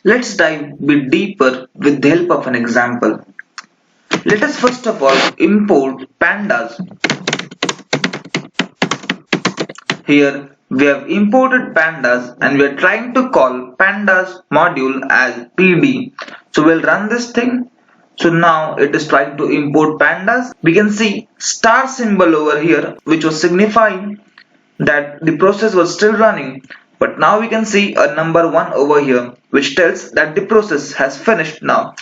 Let's dive a bit deeper with the help of an example. Let us first of all import pandas. Here we have imported pandas and we are trying to call pandas module as pd. So we'll run this thing. So now it is trying to import pandas. We can see star symbol over here which was signifying that the process was still running, but now we can see a number 1 over here which tells that the process has finished now.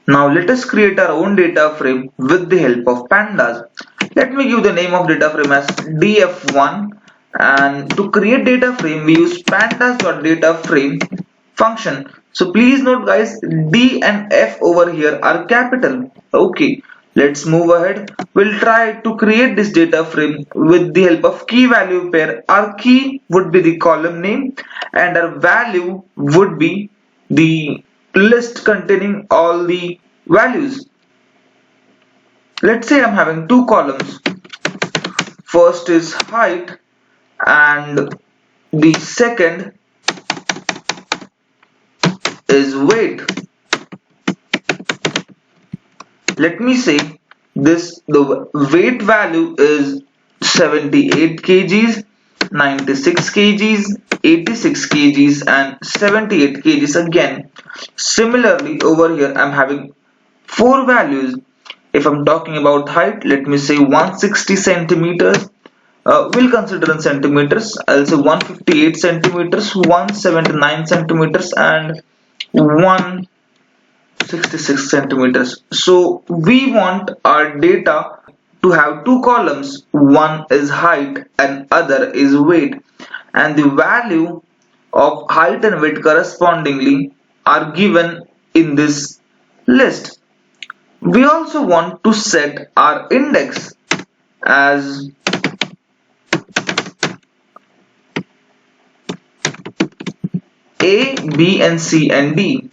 Now let us create our own data frame with the help of pandas. Let me give the name of data frame as df1, and to create data frame we use pandas.dataframe function. So please note guys, D and F over here are capital. Okay, let's move ahead. We'll try to create this data frame with the help of key value pair. Our key would be the column name and our value would be the list containing all the values. Let's say I'm having two columns. First is height and the second is weight. Let me say the weight value is 78 kgs, 96 kgs, 86 kgs and 78 kgs again. Similarly over here I'm having four values. If I'm talking about height, let me say 160 centimeters. We'll consider in centimeters. I'll say 158 centimeters, 179 centimeters and 166 centimeters. So we want our data to have two columns. One is height and other is weight, and the value of height and weight correspondingly are given in this list. We also want to set our index as A, B and C and D.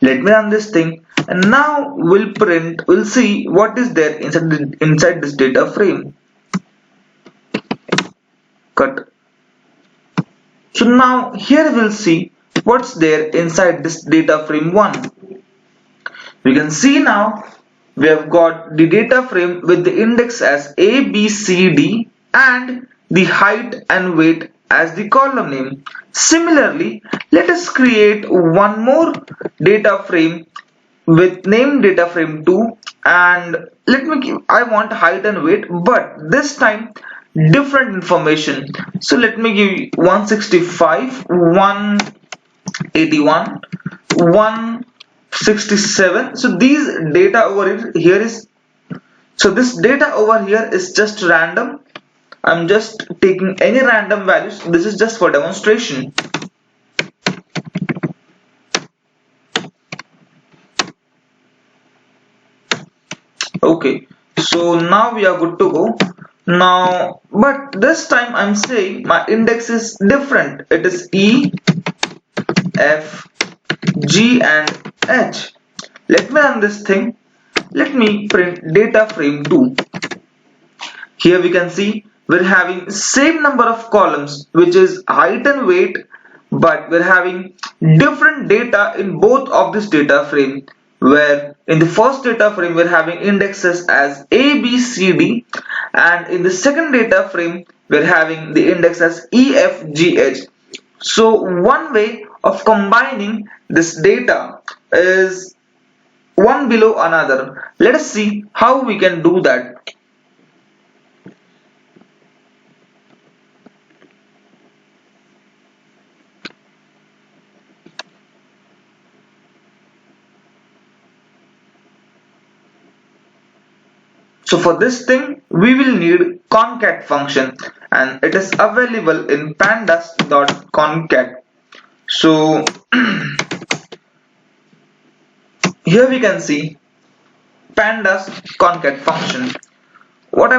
Let me run this thing and now we'll see what is there inside this data frame. Cut. So now here we'll see what's there inside this data frame 1. We can see now we have got the data frame with the index as A, B, C, D and the height and weight as the column name. Similarly, let us create one more data frame with name data frame 2, and I want height and weight, but this time different information. So let me give 165, 181, 167. So these data over here is, so this data over here is just random. I'm just taking any random values. This is just for demonstration. Okay, so now we are good to go. Now, but this time I'm saying my index is different. It is E, F, G and H. Let me run this thing. Let me print data frame 2. Here we can see we're having same number of columns, which is height and weight, but we're having different data in both of this data frame, where in the first data frame we're having indexes as A, B, C, D, and in the second data frame we're having the index as E, F, G, H. So one way of combining this data is one below another. Let us see how we can do that. So for this thing we will need concat function, and it is available in pandas.concat. So here we can see pandas concat function. What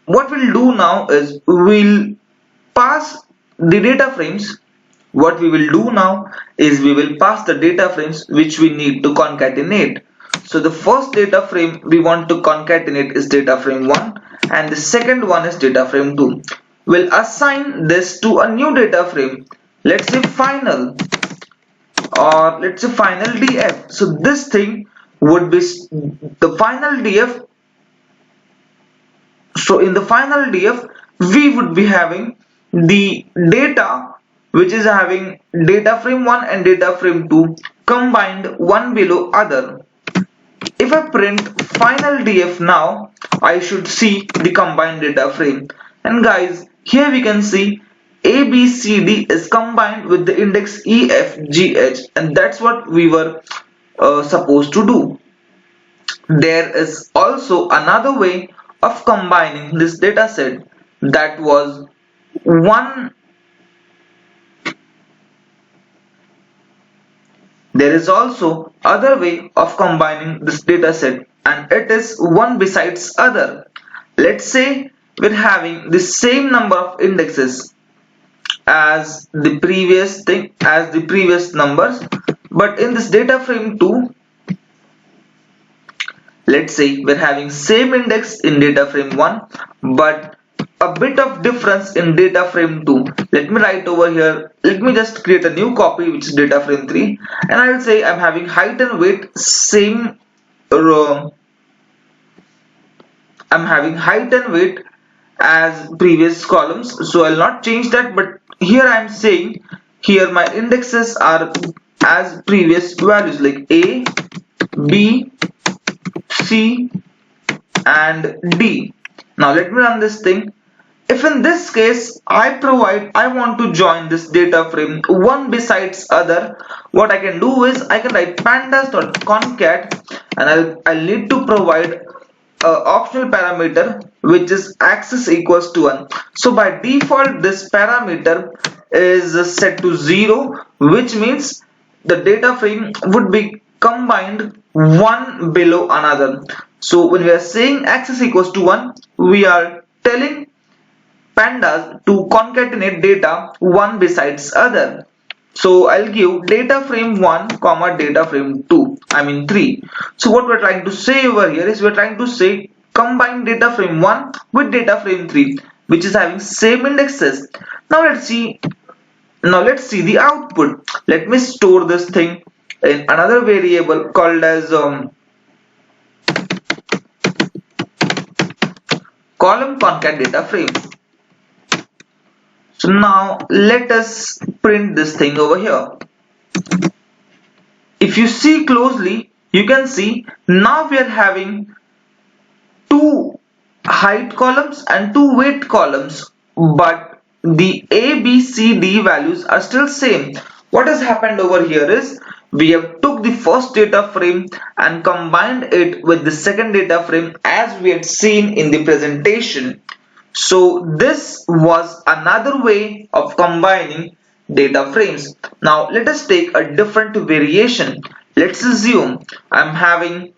we'll do now is we'll pass the data frames. What we will do now is we will pass the data frames which we need to concatenate. So the first data frame we want to concatenate is data frame 1 and the second one is data frame 2. will assign this to a new data frame. Let's say final, or let's say final df. So this thing would be the final df. So in the final df we would be having the data which is having data frame 1 and data frame 2 combined one below other. If I print final df now, I should see the combined data frame. And guys, here we can see A, B, C, D is combined with the index E, F, G, H, and that's what we were supposed to do. There is also another way of combining this data set, that was one. There is also other way of combining this data set, and it is one besides other. Let's say we're having the same number of indexes as the previous numbers, but in this data frame 2, let's say we're having same index in data frame 1 but a bit of difference in data frame 2. Let me write over here, let me just create a new copy which is data frame 3, and I will say I'm having height and weight same row. I'm having height and weight as previous columns, so I'll not change that, but here I'm saying here my indexes are as previous values like A, B, C and D. Now let me run this thing. If in this case I want to join this data frame one besides other, what I can do is I can write pandas.concat, and I'll need to provide optional parameter which is axis equals to 1. So by default this parameter is set to 0, which means the data frame would be combined one below another. So when we are saying axis equals to 1, we are telling pandas to concatenate data one besides other. So I'll give data frame 1 comma data frame 2, I mean 3. So what we're trying to say over here is we're trying to say combine data frame 1 with data frame 3 which is having same indexes. Now let's see the output. Let me store this thing in another variable called as column concat data frame. So now let us print this thing over here. If you see closely, you can see now we are having two height columns and two weight columns, but the A, B, C, D values are still same. What has happened over here is we have took the first data frame and combined it with the second data frame as we had seen in the presentation. So this was another way of combining data frames. Now let us take a different variation. Let's assume I'm having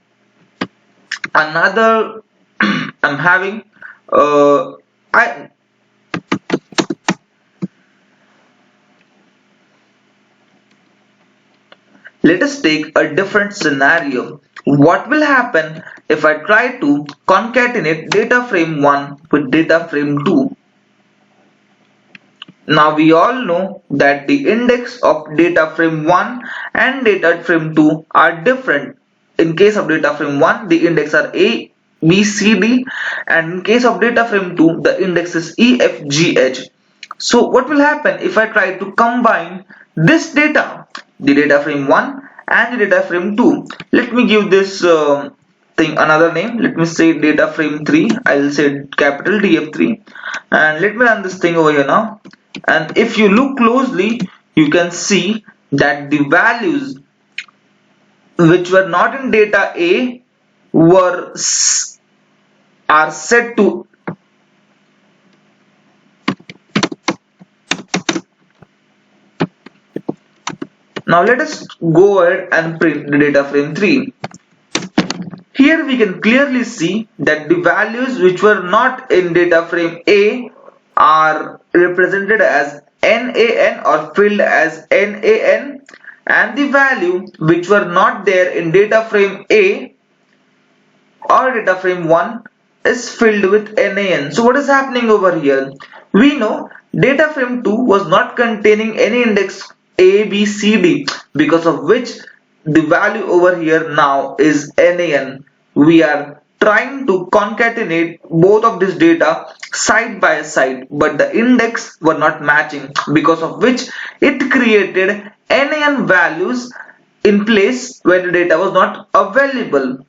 another I'm having let us take a different scenario. What will happen if I try to concatenate data frame 1 with data frame 2? Now we all know that the index of data frame 1 and data frame 2 are different. In case of data frame 1, the index are A, B, C, D, and in case of data frame 2, the index is E, F, G, H. So what will happen if I try to combine this data, the data frame 1 and the data frame 2? Let me give this thing another name. Let me say data frame 3. I will say capital DF3, and let me run this thing over here now. And if you look closely, you can see that the values which were not in data A are set to Now let us go ahead and print the data frame 3. Here we can clearly see that the values which were not in data frame A are represented as NaN or filled as NaN, and the value which were not there in data frame A or data frame 1 is filled with NaN. So what is happening over here? We know data frame 2 was not containing any index A, B, C, D, because of which the value over here now is NaN. We are trying to concatenate both of this data side by side, but the index were not matching, because of which it created NaN values in place where the data was not available.